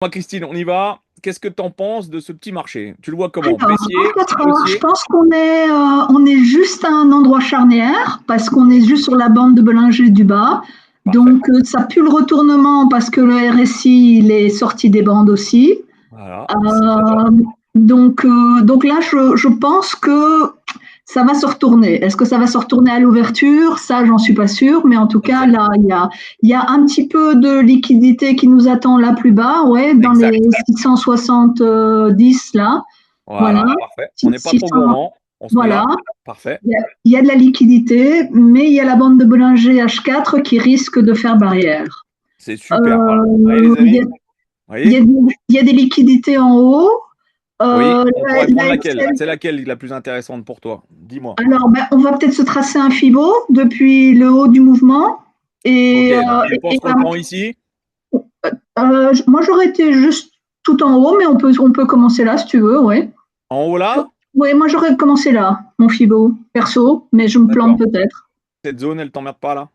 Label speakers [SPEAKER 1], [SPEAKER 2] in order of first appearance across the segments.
[SPEAKER 1] Moi, Christine, on y va. Qu'est-ce que tu en penses de ce petit marché? Tu le vois comment?
[SPEAKER 2] Alors,
[SPEAKER 1] Baissier,
[SPEAKER 2] je
[SPEAKER 1] haussier?
[SPEAKER 2] pense on est juste à un endroit charnière parce qu'on est juste sur la bande de Bollinger du bas.
[SPEAKER 1] Parfait.
[SPEAKER 2] Donc, ça pue le retournement parce que le RSI, il est sorti des bandes aussi.
[SPEAKER 1] Voilà, c'est fait.
[SPEAKER 2] Euh, donc là, je pense que ça va se retourner. Est-ce que ça va se retourner à l'ouverture? Ça, j'en suis pas sûre. Mais en tout cas,
[SPEAKER 1] Exact.
[SPEAKER 2] là, il y a un petit peu de liquidité qui nous attend là plus bas, ouais, dans les
[SPEAKER 1] Exact.
[SPEAKER 2] 670 là. Voilà.
[SPEAKER 1] Voilà, parfait. On n'est pas trop
[SPEAKER 2] 600,
[SPEAKER 1] gourmand. On se met
[SPEAKER 2] voilà.
[SPEAKER 1] là. Parfait.
[SPEAKER 2] Il y a de la liquidité, mais il y a la bande de Bollinger H4 qui risque de faire barrière.
[SPEAKER 1] C'est super. Voilà. Allez,
[SPEAKER 2] Euh,
[SPEAKER 1] les
[SPEAKER 2] il y a,
[SPEAKER 1] amis. Vous
[SPEAKER 2] il y a,
[SPEAKER 1] voyez?
[SPEAKER 2] il y a des liquidités en haut.
[SPEAKER 1] Oui, on pourrait prendre
[SPEAKER 2] La
[SPEAKER 1] laquelle?
[SPEAKER 2] Excel.
[SPEAKER 1] C'est laquelle la plus intéressante pour toi? Dis-moi.
[SPEAKER 2] Alors, ben, on va peut-être se tracer un Fibo depuis le haut du mouvement.
[SPEAKER 1] Ok,
[SPEAKER 2] Et,
[SPEAKER 1] donc tu penses qu'on le prend ici?
[SPEAKER 2] moi, j'aurais été juste tout en haut, mais on peut commencer là si tu veux, ouais.
[SPEAKER 1] En haut là?
[SPEAKER 2] Oui, moi, j'aurais commencé là, mon Fibo, perso, mais je me plante
[SPEAKER 1] D'accord.
[SPEAKER 2] peut-être.
[SPEAKER 1] Cette zone, elle t'emmerde pas là?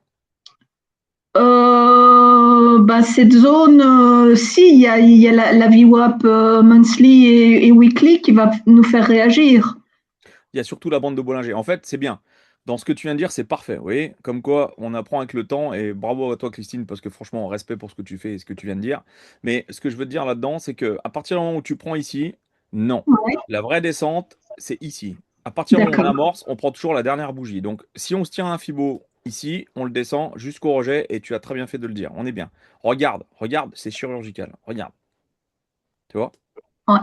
[SPEAKER 2] Bah, cette zone, si, il y a la VWAP monthly et weekly qui va nous faire réagir.
[SPEAKER 1] Il y a surtout la bande de Bollinger. En fait, c'est bien. Dans ce que tu viens de dire, c'est parfait. Vous voyez, comme quoi on apprend avec le temps. Et bravo à toi, Christine, parce que franchement, respect pour ce que tu fais et ce que tu viens de dire. Mais ce que je veux te dire là-dedans, c'est que à partir du moment où tu prends ici, non.
[SPEAKER 2] Ouais,
[SPEAKER 1] La vraie descente, c'est ici. À partir du moment où on
[SPEAKER 2] d'accord.
[SPEAKER 1] amorce, on prend toujours la dernière bougie. Donc, si on se tient à un Fibo ici, on le descend jusqu'au rejet. Et tu as très bien fait de le dire. On est bien. Regarde, regarde, c'est chirurgical. Regarde. Tu vois?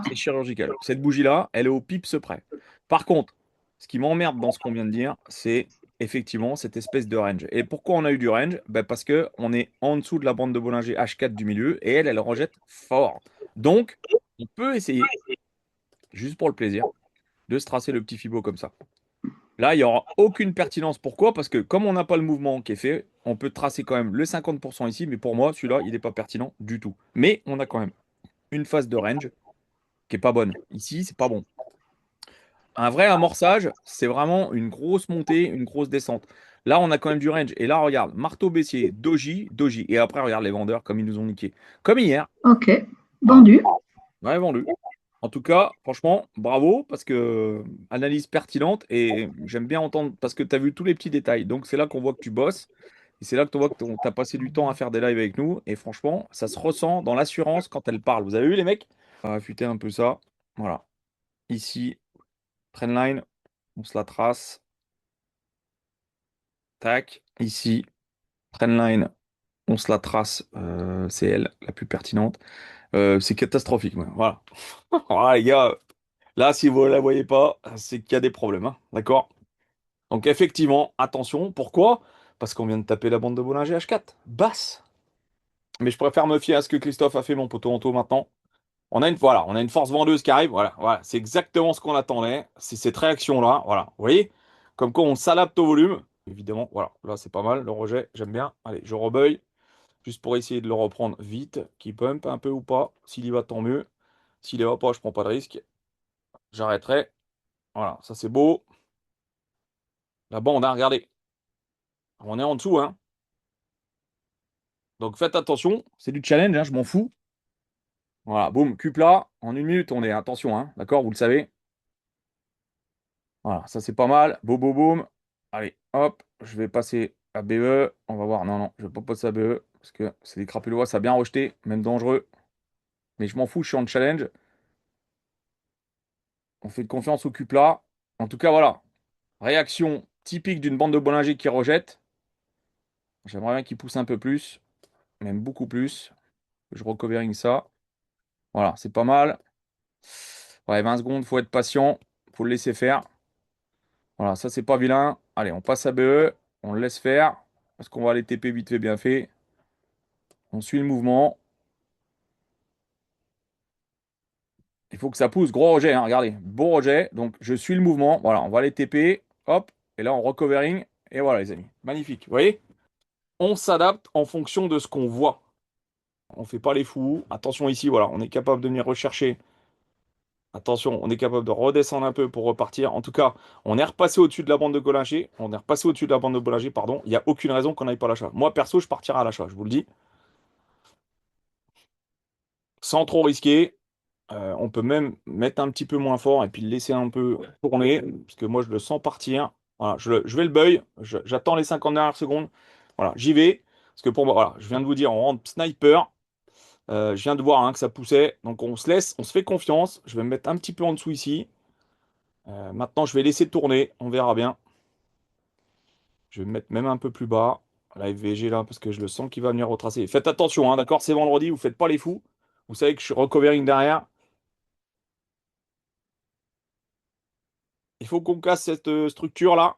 [SPEAKER 1] C'est
[SPEAKER 2] Ouais,
[SPEAKER 1] chirurgical. Cette bougie-là, elle est au pips près. Par contre, ce qui m'emmerde dans ce qu'on vient de dire, c'est effectivement cette espèce de range. Et pourquoi on a eu du range? Ben parce que on est en dessous de la bande de Bollinger H4 du milieu et elle rejette fort. Donc, on peut essayer, juste pour le plaisir, de se tracer le petit Fibo comme ça. Là, il n'y aura aucune pertinence. Pourquoi? Parce que comme on n'a pas le mouvement qui est fait, on peut tracer quand même le 50% ici, mais pour moi, celui-là, il n'est pas pertinent du tout. Mais on a quand même une phase de range qui est pas bonne. Ici, c'est pas bon. Un vrai amorçage, c'est vraiment une grosse montée, une grosse descente. Là, on a quand même du range. Et là, regarde, marteau baissier, doji, doji. Et après, regarde les vendeurs comme ils nous ont niqué. Comme hier.
[SPEAKER 2] ok.
[SPEAKER 1] Voilà.
[SPEAKER 2] Vendu.
[SPEAKER 1] Ouais, vendu. En tout cas, franchement, bravo, parce que analyse pertinente. Et j'aime bien entendre, parce que tu as vu tous les petits détails. Donc, c'est là qu'on voit que tu bosses. Et c'est là que tu vois que tu as passé du temps à faire des lives avec nous. Et franchement, ça se ressent dans l'assurance quand elle parle. Vous avez vu, les mecs? On va affûter un peu ça. Voilà. Ici, trendline, on se la trace. Tac, ici, trendline, on se la trace, c'est elle, la plus pertinente. C'est catastrophique, ouais. Voilà. Voilà, les gars, là, si vous ne la voyez pas, c'est qu'il y a des problèmes, hein. D'accord? Donc, effectivement, attention. Pourquoi? Parce qu'on vient de taper la bande de Bollinger H4. Basse. Mais je préfère me fier à ce que Christophe a fait, mon poteau Anto, maintenant. Voilà, on a une force vendeuse qui arrive. Voilà, voilà. C'est exactement ce qu'on attendait. C'est cette réaction-là. Voilà. Vous voyez? Comme quoi on s'adapte au volume. Évidemment, voilà. Là, c'est pas mal. Le rejet, j'aime bien. Allez, je rebeuille. Juste pour essayer de le reprendre vite. Qui pump un peu ou pas. S'il y va, tant mieux. S'il y va pas, je prends pas de risque. J'arrêterai. Voilà, ça c'est beau. La bande, hein, regardez. On est en dessous, hein. Donc faites attention. C'est du challenge, hein, je m'en fous. Voilà, boum, cul plat. En une minute, on est. Attention, hein. D'accord, vous le savez. Voilà, ça c'est pas mal. Boum, boum, boum. Allez, hop, je vais passer à BE. On va voir. Non, non, je vais pas passer à BE parce que c'est des crapulois, ça a bien rejeté, même dangereux. Mais je m'en fous, je suis en challenge. On fait confiance au cupla. En tout cas, voilà. Réaction typique d'une bande de Bollinger qui rejette. J'aimerais bien qu'il pousse un peu plus, même beaucoup plus. Je recovering ça. Voilà, c'est pas mal. Ouais, 20 secondes, faut être patient. Faut le laisser faire. Voilà, ça c'est pas vilain. Allez, on passe à BE. On le laisse faire. Parce qu'on va aller TP vite fait, bien fait. On suit le mouvement. Il faut que ça pousse. Gros rejet, hein, regardez. Beau rejet. Donc, je suis le mouvement. Voilà, on va aller TP. Hop. Et là, on recovering. Et voilà, les amis. Magnifique. Vous voyez? On s'adapte en fonction de ce qu'on voit. On fait pas les fous. Attention ici, voilà. On est capable de venir rechercher. Attention, on est capable de redescendre un peu pour repartir. En tout cas, on est repassé au-dessus de la bande de Bollinger. On est repassé au-dessus de la bande de Bollinger, pardon. Il n'y a aucune raison qu'on n'aille pas à l'achat. Moi, perso, je partirai à l'achat, je vous le dis. sans trop risquer. On peut même mettre un petit peu moins fort et puis le laisser un peu tourner, parce que moi je le sens partir. Voilà, je vais le buy, j'attends les 50 dernières secondes. Voilà, j'y vais. Parce que pour moi, voilà, je viens de vous dire, on rentre sniper. Je viens de voir hein, que ça poussait. Donc on se laisse, on se fait confiance. Je vais me mettre un petit peu en dessous ici. Maintenant, je vais laisser tourner. On verra bien. Je vais me mettre même un peu plus bas. La FVG là, parce que je le sens qu'il va venir retracer. Faites attention, hein, d'accord? C'est vendredi, vous faites pas les fous. Vous savez que je suis recovering derrière. Il faut qu'on casse cette structure là.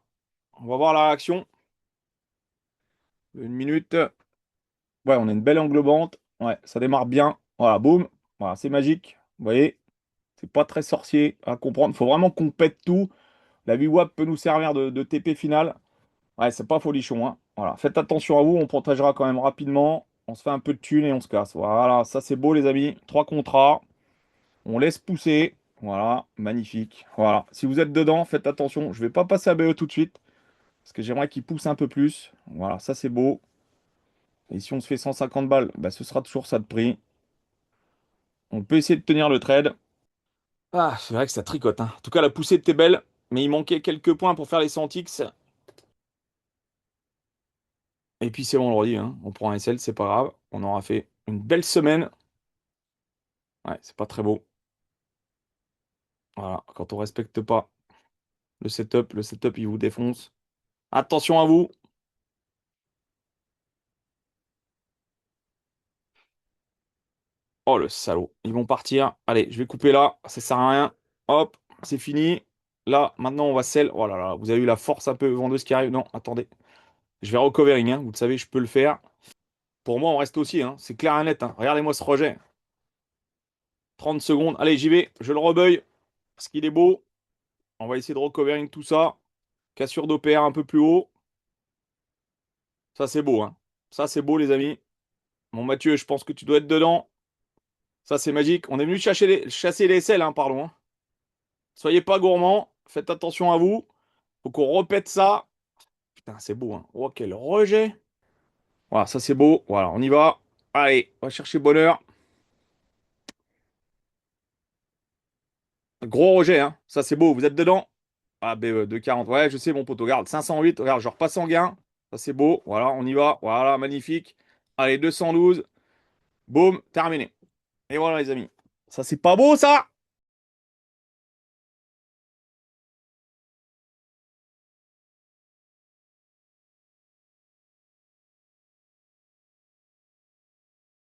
[SPEAKER 1] On va voir la réaction. Une minute. Ouais, on a une belle englobante. Ouais, ça démarre bien. Voilà, boum. Voilà, c'est magique. Vous voyez, c'est pas très sorcier à comprendre. Faut vraiment qu'on pète tout. La VWAP peut nous servir de TP final. Ouais, c'est pas folichon, hein. Voilà, faites attention à vous. On protégera quand même rapidement. On se fait un peu de thune et on se casse. Voilà, ça c'est beau, les amis. Trois contrats. On laisse pousser. Voilà, magnifique. Voilà. Si vous êtes dedans, faites attention. Je vais pas passer à BE tout de suite. Parce que j'aimerais qu'il pousse un peu plus. Voilà, ça c'est beau. Et si on se fait 150 balles, bah, ce sera toujours ça de prix. On peut essayer de tenir le trade. Ah, c'est vrai que ça tricote, hein. En tout cas, la poussée était belle, mais il manquait quelques points pour faire les 100 X. Et puis c'est vendredi, hein. On prend un SL, c'est pas grave. On aura fait une belle semaine. Ouais, c'est pas très beau. Voilà, quand on respecte pas le setup il vous défonce. Attention à vous. Oh le salaud, ils vont partir. Allez, je vais couper là, ça sert à rien. Hop, c'est fini. Là, maintenant on va sell. Oh là là, vous avez eu la force un peu vendeuse qui arrive. Non, attendez. Je vais recovering, hein. Vous le savez, je peux le faire. Pour moi, on reste aussi, hein. C'est clair et net, hein. Regardez-moi ce rejet. 30 secondes. Allez, j'y vais. Je le rebeuille. Parce qu'il est beau. On va essayer de recovering tout ça. Cassure d'OPR un peu plus haut. Ça, c'est beau, hein. Ça, c'est beau, les amis. Mon Mathieu, je pense que tu dois être dedans. Ça, c'est magique. On est venu chasser les SL, hein, pardon, hein. Soyez pas gourmands. Faites attention à vous. Faut qu'on repète ça. Putain, c'est beau, hein. Oh, quel rejet. Voilà, ça, c'est beau. Voilà, on y va. Allez, on va chercher bonheur. Gros rejet, hein. Ça, c'est beau. Vous êtes dedans? Ah, BE 240. Ouais, je sais, mon poteau. Regarde, 508. Regarde, je repasse en gain. Ça, c'est beau. Voilà, on y va. Voilà, magnifique. Allez, 212. Boum, terminé. Et voilà, les amis. Ça, c'est pas beau, ça?